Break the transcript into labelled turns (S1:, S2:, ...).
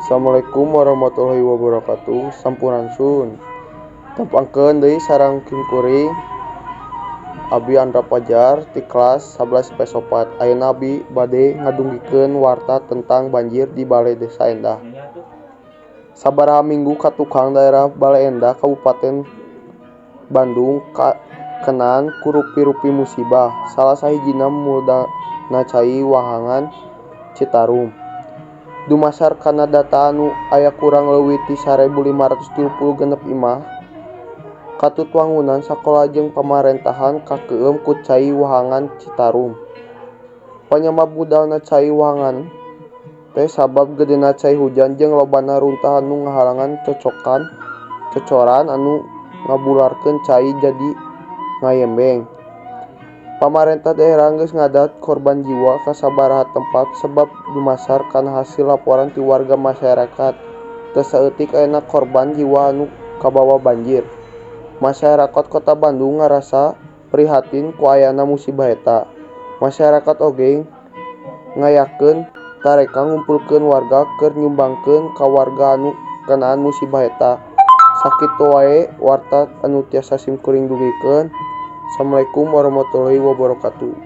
S1: Assalamualaikum warahmatullahi wabarakatuh. Sampurasun. Tepangkeun deui sareng kimkuring Abi Andra Fajar ti kelas 11 IPS 4. Ayeuna Abi bade ngadunggikeun warta tentang banjir di Balai Desa Endah. Sabaraha minggu katukang daerah Balai Endah Kabupaten Bandung kenaan ku rupi-rupi musibah. Salah sahijina muldana cai wahangan Citarum. Dumasar kana data anu aya kurang leuwih ti 1536 imah katut wangunan sakola jeung pamarentahan kakeueum ku cai wahangan Citarum. Panyebab budalna cai wahangan teh sabab gedena cai hujan jeung lobana runtah anu ngahalangan cocoran anu ngabularkeun cai jadi ngayembeng. Pamarentah daerah geus ngadat korban jiwa ka sabaraha tempat sebab dumasar kana hasil laporan ti warga masyarakat teu saeutik ayana korban jiwa anu kabawa banjir. Masyarakat Kota Bandung ngarasa prihatin ku ayana musibah eta. Masyarakat oge ngayakeun tareka ngumpulkeun warga keur nyumbangkeun ka warga anu kenaan musibah eta. Sakitu wae warta anu tiasa simkuring dugikeun. Assalamualaikum warahmatullahi wabarakatuh.